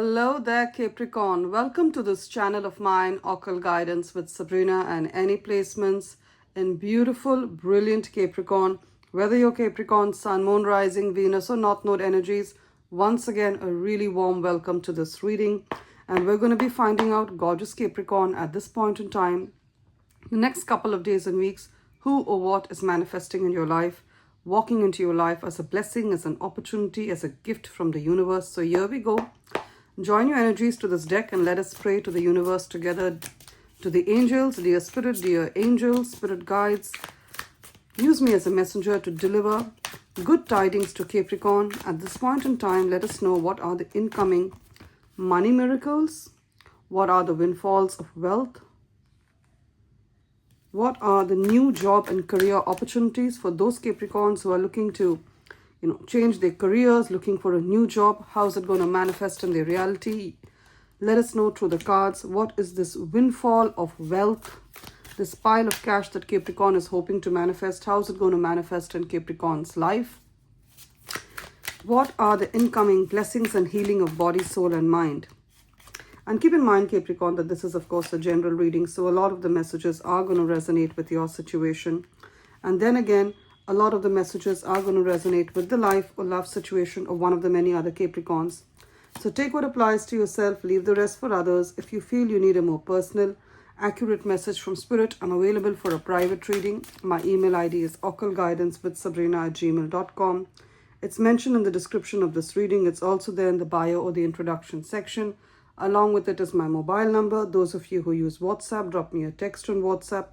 Hello there, Capricorn. Welcome to this channel of mine, Occult Guidance with Sabrina, and any placements in beautiful, brilliant Capricorn. Whether you're Capricorn, Sun, Moon, Rising, Venus, or North Node energies, once again, a really warm welcome to this reading. And we're going to be finding out, gorgeous Capricorn, at this point in time, the next couple of days and weeks, who or what is manifesting in your life, walking into your life as a blessing, as an opportunity, as a gift from the universe. So here we go. Join your energies to this deck and let us pray to the universe together, to the angels, dear spirit, dear angels, spirit guides. Use me as a messenger to deliver good tidings to Capricorn. At this point in time, let us know what are the incoming money miracles, what are the windfalls of wealth, what are the new job and career opportunities for those Capricorns who are looking to change their careers, looking for a new job. How is it going to manifest in their reality? Let us know through the cards. What is this windfall of wealth, this pile of cash that Capricorn is hoping to manifest? How is it going to manifest in Capricorn's life? What are the incoming blessings and healing of body, soul, and mind? And keep in mind, Capricorn, that this is, of course, a general reading. So a lot of the messages are going to resonate with your situation. And then again, a lot of the messages are going to resonate with the life or love situation of one of the many other Capricorns. So take what applies to yourself, leave the rest for others. If you feel you need a more personal, accurate message from Spirit, I'm available for a private reading. My email ID is occultguidancewithsabrina@gmail.com. It's mentioned in the description of this reading. It's also there in the bio or the introduction section. Along with it is my mobile number. Those of you who use WhatsApp, drop me a text on WhatsApp.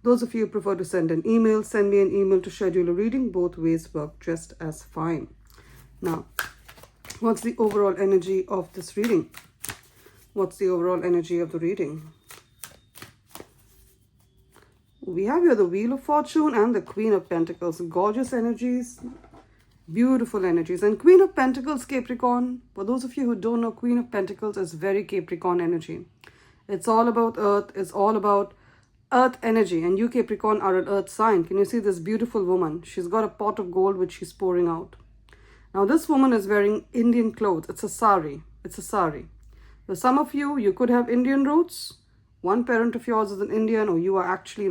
Those of you who prefer to send an email, send me an email to schedule a reading. Both ways work just as fine. Now, what's the overall energy of this reading? What's the overall energy of the reading? We have here the Wheel of Fortune and the Queen of Pentacles. Gorgeous energies, beautiful energies. And Queen of Pentacles, Capricorn, for those of you who don't know, Queen of Pentacles is very Capricorn energy. It's all about earth. It's all about earth energy, and you Capricorn are an earth sign. Can you see this beautiful woman? She's got a pot of gold which she's pouring out. Now this woman is wearing Indian clothes. It's a sari. It's a sari. So some of you, you could have Indian roots. One parent of yours is an Indian, or you are actually,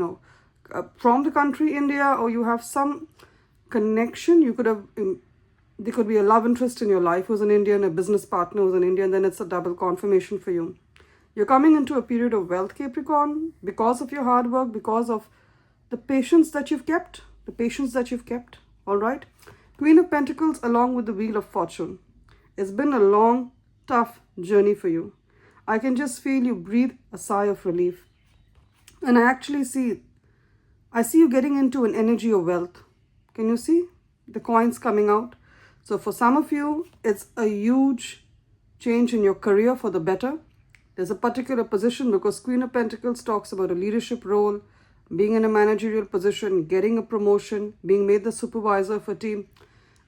from the country India, or you have some connection. You could have, there could be a love interest in your life who's an Indian, a business partner who's an Indian, then it's a double confirmation for you. You're coming into a period of wealth, Capricorn, because of your hard work, because of the patience that you've kept, all right? Queen of Pentacles along with the Wheel of Fortune. It's been a long, tough journey for you. I can just feel you breathe a sigh of relief. And I see you getting into an energy of wealth. Can you see the coins coming out? So for some of you, it's a huge change in your career for the better. There's a particular position, because Queen of Pentacles talks about a leadership role, being in a managerial position, getting a promotion, being made the supervisor of a team.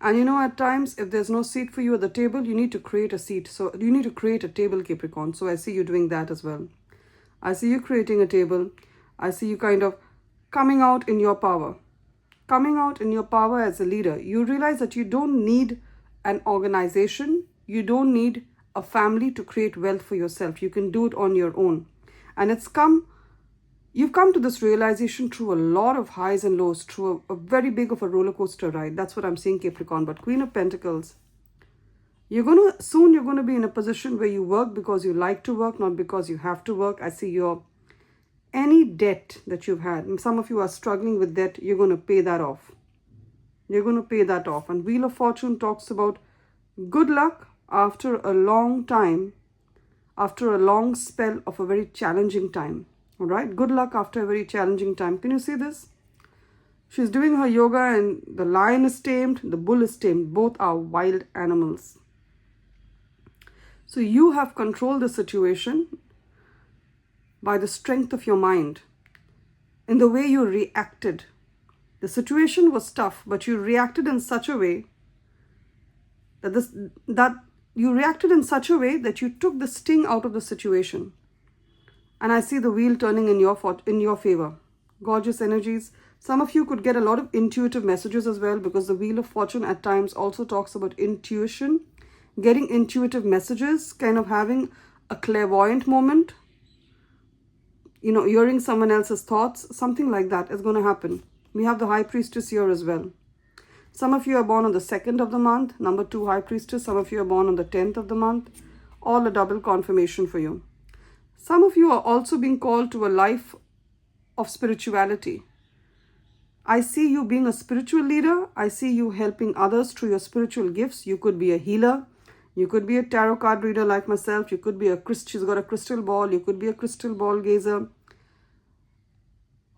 And at times, if there's no seat for you at the table, you need to create a seat. So you need to create a table, Capricorn. So I see you doing that as well. I see you creating a table. I see you kind of coming out in your power. Coming out in your power as a leader. You realize that you don't need an organization. You don't need a family to create wealth for yourself. You can do it on your own. And you've come to this realization through a lot of highs and lows, through a very big of a roller coaster ride. That's what I'm saying, Capricorn. But Queen of Pentacles, you're going to be in a position where you work because you like to work, not because you have to work. I see any debt that you've had, and some of you are struggling with debt, you're going to pay that off. You're going to pay that off. And Wheel of Fortune talks about good luck after a long time, after a long spell of a very challenging time. All right, good luck after a very challenging time. Can you see this? She's doing her yoga and the lion is tamed, the bull is tamed. Both are wild animals. So you have controlled the situation by the strength of your mind, in the way you reacted. The situation was tough, but you reacted in such a way that you took the sting out of the situation. And I see the wheel turning in your favor. Gorgeous energies. Some of you could get a lot of intuitive messages as well, because the Wheel of Fortune at times also talks about intuition, getting intuitive messages, kind of having a clairvoyant moment, you know, hearing someone else's thoughts, something like that is going to happen. We have the High Priestess here as well. Some of you are born on the 2nd of the month, number 2 High Priestess. Some of you are born on the 10th of the month. All a double confirmation for you. Some of you are also being called to a life of spirituality. I see you being a spiritual leader. I see you helping others through your spiritual gifts. You could be a healer. You could be a tarot card reader like myself. You could be she's got a crystal ball. You could be a crystal ball gazer.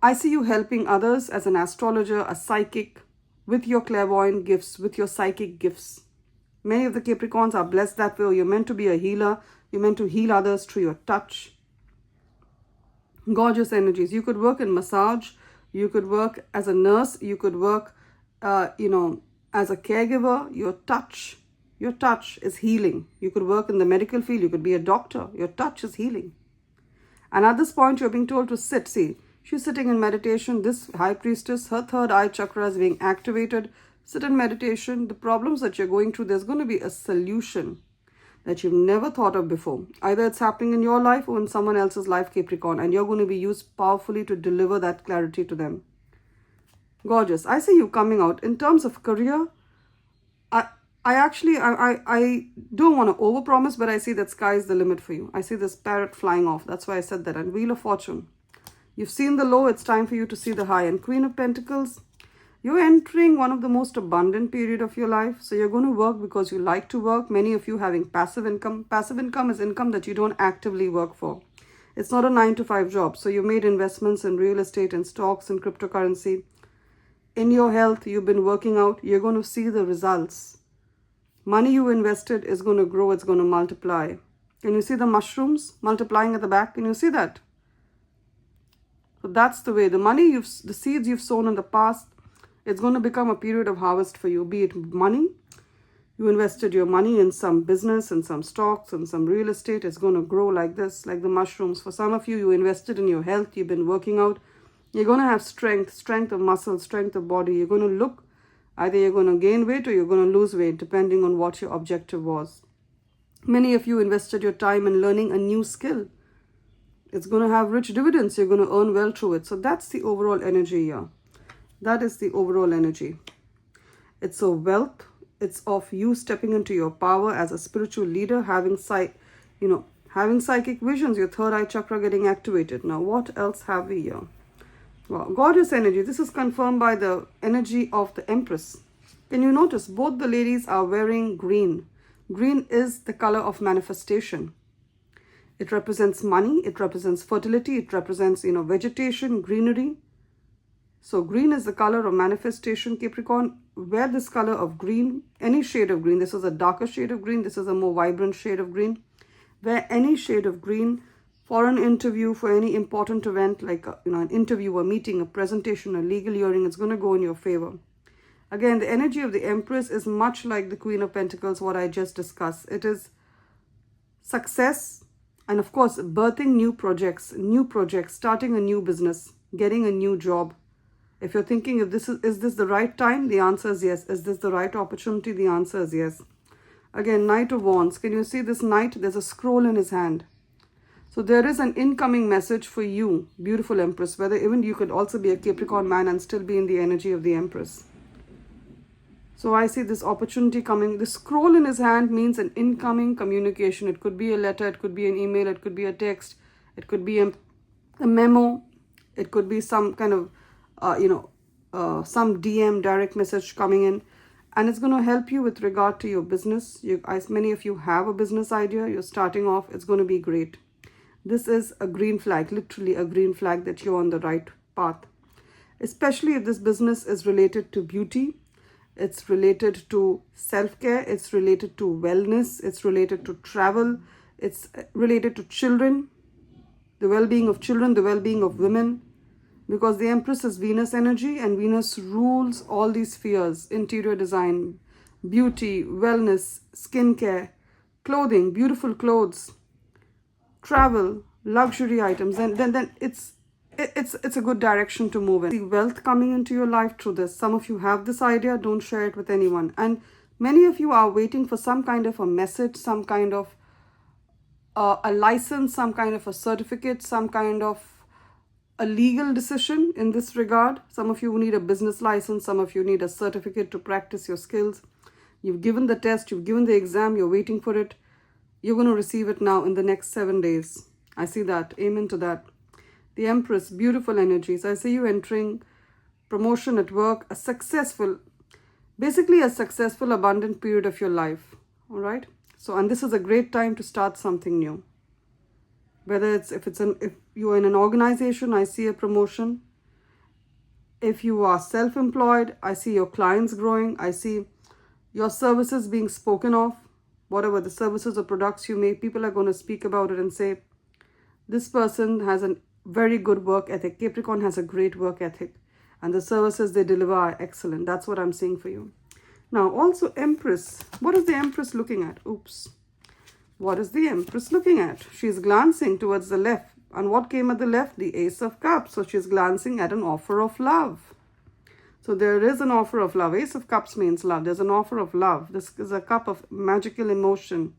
I see you helping others as an astrologer, a psychic, with your clairvoyant gifts, with your psychic gifts. Many of the Capricorns are blessed that way. You're meant to be a healer. You're meant to heal others through your touch. Gorgeous energies. You could work in massage. You could work as a nurse. You could work, as a caregiver. Your touch is healing. You could work in the medical field. You could be a doctor. Your touch is healing. And at this point, you're being told to sit. See, she's sitting in meditation. This High Priestess, her third eye chakra is being activated. Sit in meditation. The problems that you're going through, there's going to be a solution that you've never thought of before. Either it's happening in your life or in someone else's life, Capricorn, and you're going to be used powerfully to deliver that clarity to them. Gorgeous. I see you coming out. In terms of career, I don't want to overpromise, but I see that sky is the limit for you. I see this parrot flying off. That's why I said that. And Wheel of Fortune. You've seen the low. It's time for you to see the high. And Queen of Pentacles, you're entering one of the most abundant period of your life. So you're going to work because you like to work. Many of you having passive income. Passive income is income that you don't actively work for. It's not a 9-to-5 job. So you made investments in real estate and stocks and cryptocurrency. In your health, you've been working out. You're going to see the results. Money you invested is going to grow. It's going to multiply. Can you see the mushrooms multiplying at the back? Can you see that? So that's the way. The seeds you've sown in the past, it's going to become a period of harvest for you. Be it money, you invested your money in some business, in some stocks, in some real estate. It's going to grow like this, like the mushrooms. For some of you, you invested in your health. You've been working out. You're going to have strength of muscle, strength of body. You're going to look, either you're going to gain weight or you're going to lose weight, depending on what your objective was. Many of you invested your time in learning a new skill. It's going to have rich dividends. You're going to earn well through it. So that's the overall energy here. That is the overall energy. It's a wealth. It's of you stepping into your power as a spiritual leader, having psychic visions, your third eye chakra getting activated. Now, what else have we here? Well, gorgeous energy. This is confirmed by the energy of the Empress. Can you notice both the ladies are wearing green? Green is the color of manifestation. It represents money. It represents fertility. It represents, vegetation, greenery. So green is the color of manifestation, Capricorn. Wear this color of green, any shade of green. This is a darker shade of green. This is a more vibrant shade of green. Wear any shade of green for an interview, for any important event like an interview, a meeting, a presentation, a legal hearing. It's going to go in your favor. Again, the energy of the Empress is much like the Queen of Pentacles, what I just discussed. It is success and, of course, birthing new projects, starting a new business, getting a new job. If you're thinking, is this the right time? The answer is yes. Is this the right opportunity? The answer is yes. Again, Knight of Wands. Can you see this knight? There's a scroll in his hand. So there is an incoming message for you, beautiful Empress, whether even you could also be a Capricorn man and still be in the energy of the Empress. So I see this opportunity coming. The scroll in his hand means an incoming communication. It could be a letter, it could be an email, it could be a text, it could be a memo, it could be some kind of some DM direct message coming in, and it's going to help you with regard to your business. As many of you have a business idea, you're starting off, it's going to be great. This is a green flag, literally a green flag that you're on the right path. Especially if this business is related to beauty, it's related to self-care, it's related to wellness, it's related to travel, it's related to children, the well-being of children, the well-being of women. Because the Empress is Venus energy and Venus rules all these spheres: interior design, beauty, wellness, skincare, clothing, beautiful clothes, travel, luxury items. And then it's a good direction to move in. See wealth coming into your life through this. Some of you have this idea, don't share it with anyone. And Many of you are waiting for some kind of a message, some kind of a license, some kind of a certificate, some kind of a legal decision in this regard. Some of you need a business license, some of you need a certificate to practice your skills. You've given the test, you've given the exam, you're waiting for it. You're going to receive it now in the next 7 days. I see that. Amen to that. The Empress, beautiful energies. I see you entering promotion at work, basically a successful, abundant period of your life. All right. So, and this is a great time to start something new. Whether if you're in an organization, I see a promotion. If you are self-employed, I see your clients growing. I see your services being spoken of. Whatever the services or products you make, people are going to speak about it and say, this person has a very good work ethic. Capricorn has a great work ethic. And the services they deliver are excellent. That's what I'm seeing for you. Now, also Empress. What is the Empress looking at? Oops. What is the Empress looking at? She's glancing towards the left. And what came at the left? The Ace of Cups. So she's glancing at an offer of love. So there is an offer of love. Ace of Cups means love. There's an offer of love. This is a cup of magical emotion.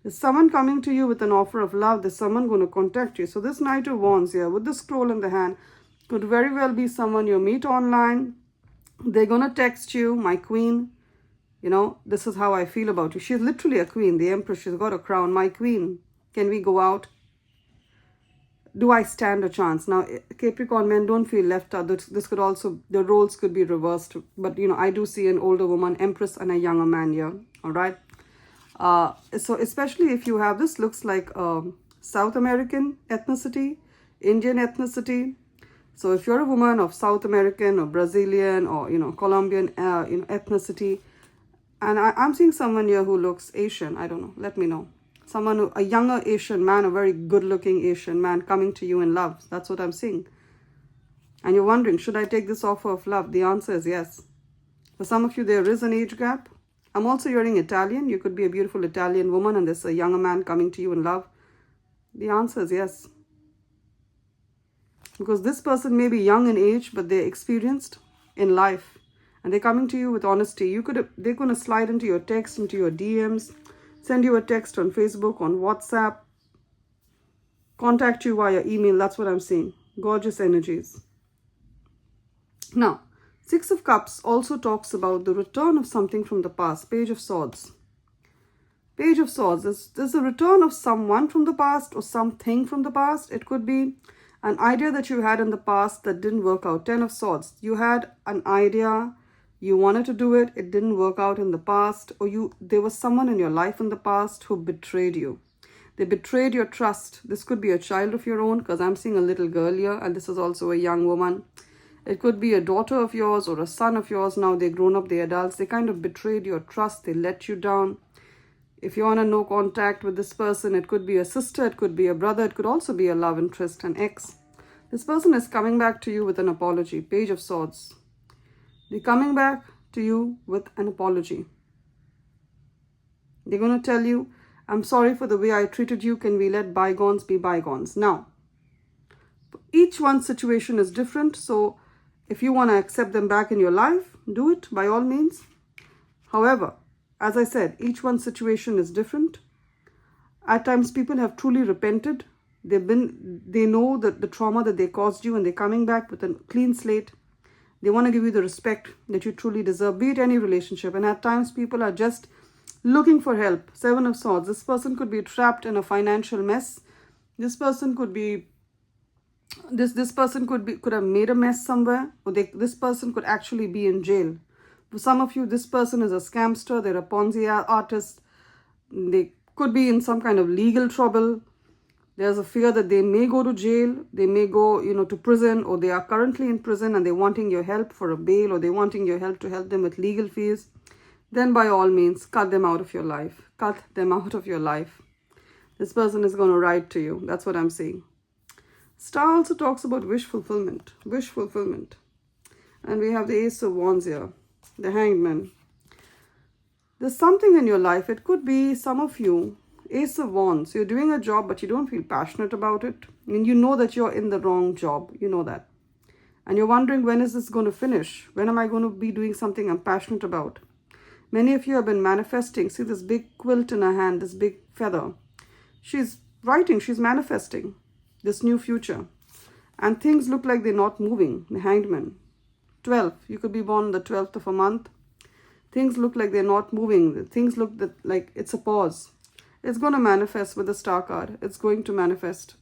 There's someone coming to you with an offer of love. There's someone going to contact you. So this Knight of Wands here with the scroll in the hand could very well be someone you meet online. They're going to text you, my queen. You know, this is how I feel about you. She's literally a queen, the Empress. She's got a crown. My queen, can we go out? Do I stand a chance? Now, Capricorn men, don't feel left out. This could also, the roles could be reversed. But, you know, I do see an older woman, Empress, and a younger man here. All right. So especially if you have, this looks like South American ethnicity, Indian ethnicity. So if you're a woman of South American or Brazilian or, you know, Colombian ethnicity, and I'm seeing someone here who looks Asian. I don't know. Let me know. Someone, a younger Asian man, a very good-looking Asian man coming to you in love. That's what I'm seeing. And you're wondering, should I take this offer of love? The answer is yes. For some of you, there is an age gap. I'm also hearing Italian. You could be a beautiful Italian woman and there's a younger man coming to you in love. The answer is yes. Because this person may be young in age, but they're experienced in life. And they're coming to you with honesty. They're going to slide into your text, into your DMs, send you a text on Facebook, on WhatsApp, contact you via email. That's what I'm seeing. Gorgeous energies. Now, Six of Cups also talks about the return of something from the past. Page of Swords. Page of Swords. There's a return of someone from the past or something from the past. It could be an idea that you had in the past that didn't work out. Ten of Swords. You had an idea. You wanted to do it, it didn't work out in the past, or there was someone in your life in the past who betrayed you. They betrayed your trust. This could be a child of your own, because I'm seeing a little girl here, and this is also a young woman. It could be a daughter of yours or a son of yours. Now they're grown up, they're adults. They kind of betrayed your trust. They let you down. If you're on a no contact with this person, it could be a sister, it could be a brother, it could also be a love interest, an ex. This person is coming back to you with an apology. Page of Swords. They're coming back to you with an apology. They're going to tell you, I'm sorry for the way I treated you. Can we let bygones be bygones? Now, each one's situation is different. So if you want to accept them back in your life, do it by all means. However, as I said, each one's situation is different. At times, people have truly repented. They know that the trauma that they caused you, and they're coming back with a clean slate. They want to give you the respect that you truly deserve, be it any relationship. And at times, people are just looking for help. Seven of Swords. This person could be trapped in a financial mess. This person could be, this person could have made a mess somewhere. Or this person could actually be in jail. For some of you, this person is a scamster. They're a Ponzi artist. They could be in some kind of legal trouble. There's a fear that they may go to jail, they may go, to prison, or they are currently in prison and they're wanting your help for a bail, or they're wanting your help to help them with legal fees. Then by all means, cut them out of your life. Cut them out of your life. This person is going to write to you. That's what I'm saying. Star also talks about wish fulfillment. Wish fulfillment. And we have the Ace of Wands here. The Hanged Man. There's something in your life. It could be some of you. Ace of Wands, you're doing a job, but you don't feel passionate about it. I mean, you know that you're in the wrong job. You know that. And you're wondering, when is this going to finish? When am I going to be doing something I'm passionate about? Many of you have been manifesting. See this big quilt in her hand, this big feather. She's writing, she's manifesting this new future. And things look like they're not moving. The Hanged Man. 12. You could be born on the 12th of a month. Things look like they're not moving. Things look like it's a pause. It's going to manifest with the Star card. It's going to manifest.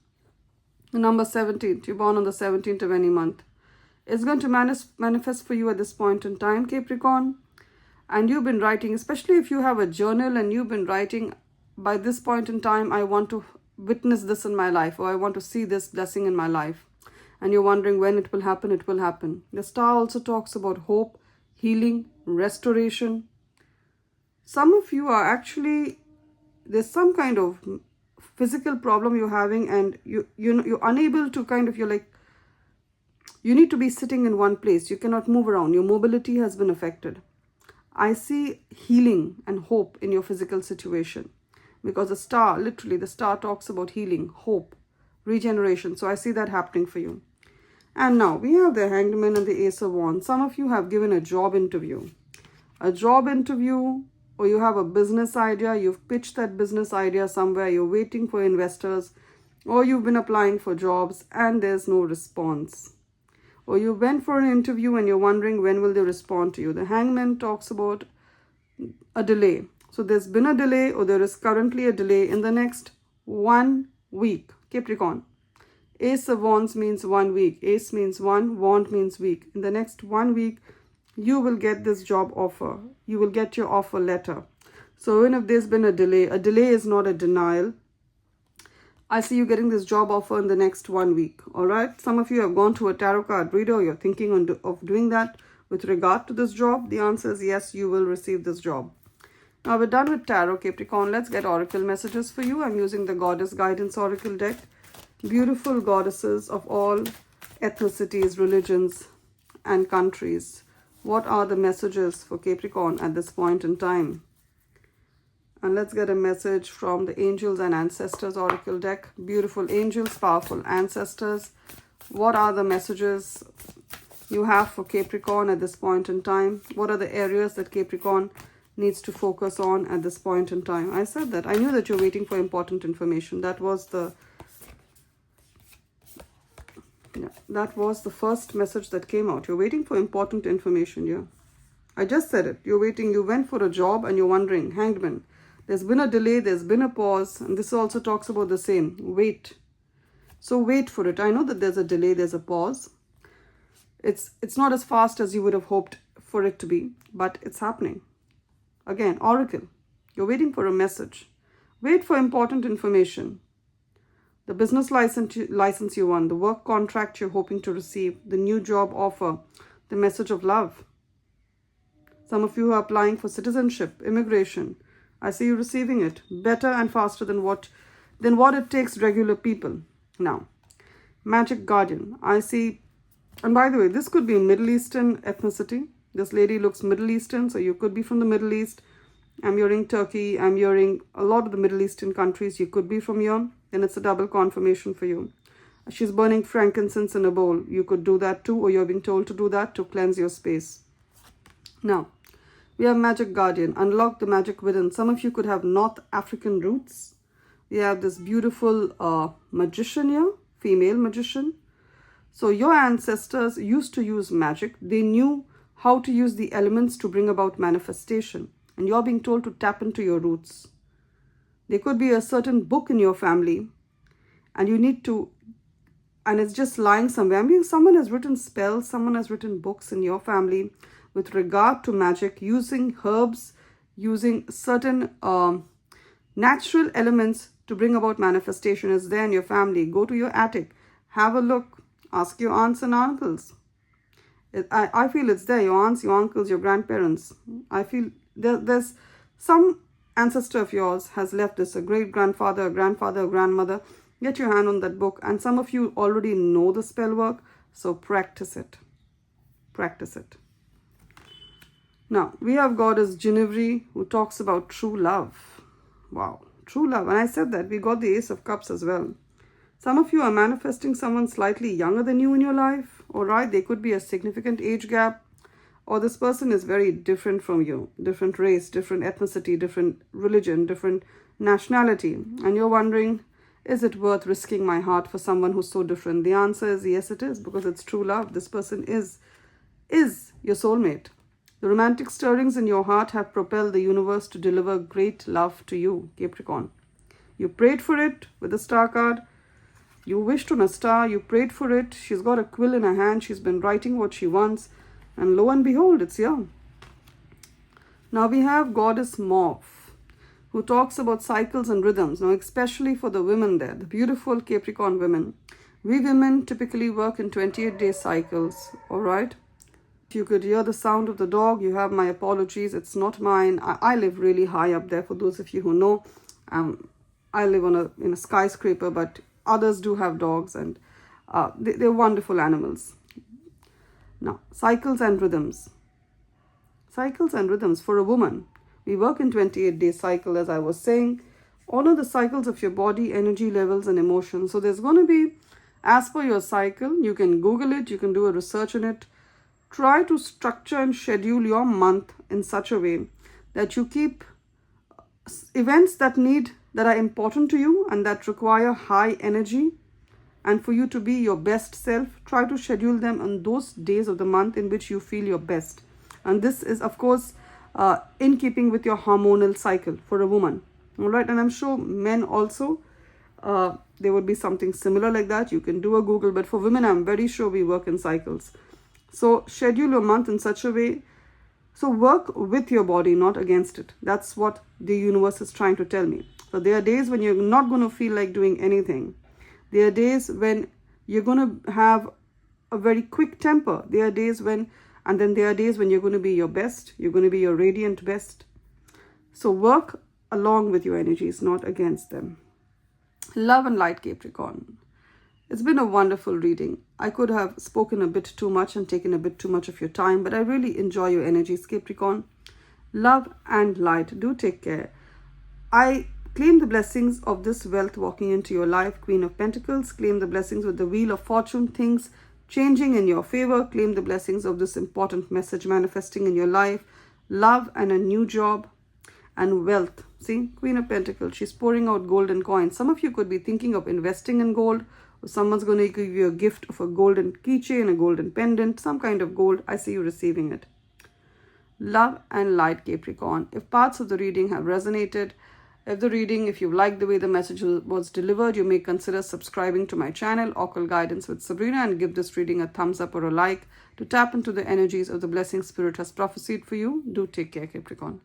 The number 17. You're born on the 17th of any month. It's going to manifest for you at this point in time, Capricorn. And you've been writing, especially if you have a journal and you've been writing, by this point in time, I want to witness this in my life, or I want to see this blessing in my life. And you're wondering when it will happen, it will happen. The Star also talks about hope, healing, restoration. Some of you are actually, there's some kind of physical problem you're having, and you're unable to you're like, you need to be sitting in one place. You cannot move around. Your mobility has been affected. I see healing and hope in your physical situation, because the Star, literally the Star talks about healing, hope, regeneration. So I see that happening for you. And now we have the Hanged Man and the Ace of Wands. Some of you have given a job interview. A job interview, or you have a business idea. You've pitched that business idea somewhere. You're waiting for investors, or you've been applying for jobs and there's no response. Or you went for an interview and you're wondering when will they respond to you. The Hangman talks about a delay. So there's been a delay, or there is currently a delay in the next 1 week. Capricorn. Ace of Wands means 1 week. Ace means 1. Wand means week. In the next 1 week, you will get this job offer. You will get your offer letter. So even if there's been a delay is not a denial. I see you getting this job offer in the next 1 week. All right. Some of you have gone to a tarot card reader. You're thinking of doing that with regard to this job. The answer is yes, you will receive this job. Now we're done with tarot, Capricorn. Let's get oracle messages for you. I'm using the Goddess Guidance Oracle deck. Beautiful goddesses of all ethnicities, religions, and countries. What are the messages for Capricorn at this point in time? And let's get a message from the Angels and Ancestors Oracle deck. Beautiful angels, powerful ancestors. What are the messages you have for Capricorn at this point in time? What are the areas that Capricorn needs to focus on at this point in time? I said that. I knew that you're waiting for important information. That was the first message that came out. You're waiting for important information here. I just said it. You're waiting. You went for a job and you're wondering. Hanged Man. There's been a delay. There's been a pause. And this also talks about the same. Wait. So wait for it. I know that there's a delay. There's a pause. It's not as fast as you would have hoped for it to be. But it's happening. Again, Oracle. You're waiting for a message. Wait for important information. The business license you won, the work contract you're hoping to receive, the new job offer, the message of love. Some of you are applying for citizenship, immigration. I see you receiving it better and faster than what it takes regular people. Now, Magic Guardian. I see, and by the way, this could be Middle Eastern ethnicity. This lady looks Middle Eastern, so you could be from the Middle East. I'm hearing Turkey. I'm hearing a lot of the Middle Eastern countries. You could be from here. Then it's a double confirmation for you. She's burning frankincense in a bowl. You could do that too, or you're being told to do that to cleanse your space. Now, we have Magic Guardian. Unlock the magic within. Some of you could have North African roots. We have this beautiful magician here, female magician. So your ancestors used to use magic. They knew how to use the elements to bring about manifestation. And you're being told to tap into your roots. There could be a certain book in your family, and you need to, and it's just lying somewhere. I mean, someone has written spells, someone has written books in your family with regard to magic, using herbs, using certain natural elements to bring about manifestation. Is there in your family. Go to your attic, have a look, ask your aunts and uncles. I feel it's there, your aunts, your uncles, your grandparents. I feel there's some ancestor of yours has left this, a great-grandfather, a grandfather, a grandmother. Get your hand on that book. And some of you already know the spell work, so practice it. Practice it. Now, we have Goddess Genevieve, who talks about true love. Wow, true love. And I said that. We got the Ace of Cups as well. Some of you are manifesting someone slightly younger than you in your life. All right, there could be a significant age gap. or this person is very different from you, different race, different ethnicity, different religion, different nationality, and you're wondering, is it worth risking my heart for someone who's so different? The answer is yes, it is, because it's true love. This person is your soulmate. The romantic stirrings in your heart have propelled the universe to deliver great love to you, Capricorn. You prayed for it with the star card. You wished on a star. You prayed for it. She's got a quill in her hand. She's been writing what she wants. And lo and behold, it's here. Now we have Goddess Morph, who talks about cycles and rhythms. Now, especially for the women there, the beautiful Capricorn women. We women typically work in 28-day cycles, all right? If you could hear the sound of the dog, you have my apologies. It's not mine. I live really high up there, for those of you who know. I live in a skyscraper, but others do have dogs, and they're wonderful animals. Now, cycles and rhythms. Cycles and rhythms for a woman. We work in 28-day cycle, as I was saying. Honor the cycles of your body, energy levels, and emotions. So there's going to be, as per your cycle, you can Google it, you can do a research on it. Try to structure and schedule your month in such a way that you keep events that are important to you and that require high energy, and for you to be your best self, try to schedule them on those days of the month in which you feel your best. And this is, of course, in keeping with your hormonal cycle for a woman. All right, and I'm sure men also, there would be something similar like that. You can do a Google, but for women, I'm very sure we work in cycles. So schedule your month in such a way. So work with your body, not against it. That's what the universe is trying to tell me. So there are days when you're not going to feel like doing anything. There are days when you're going to have a very quick temper. There are days when, and then there are days when you're going to be your best. You're going to be your radiant best. So work along with your energies, not against them. Love and light, Capricorn. It's been a wonderful reading. I could have spoken a bit too much and taken a bit too much of your time, but I really enjoy your energies, Capricorn. Love and light. Do take care. I claim the blessings of this wealth walking into your life, Queen of Pentacles. Claim the blessings with the Wheel of Fortune, things changing in your favor. Claim the blessings of this important message manifesting in your life. Love and a new job and wealth. See, Queen of Pentacles, she's pouring out golden coins. Some of you could be thinking of investing in gold, or someone's going to give you a gift of a golden keychain, a golden pendant, some kind of gold. I see you receiving it. Love and light, Capricorn. If parts of the reading have resonated, if you like the way the message was delivered, you may consider subscribing to my channel, Occult Guidance with Sabrina, and give this reading a thumbs up or a like to tap into the energies of the blessing Spirit has prophesied for you. Do take care, Capricorn.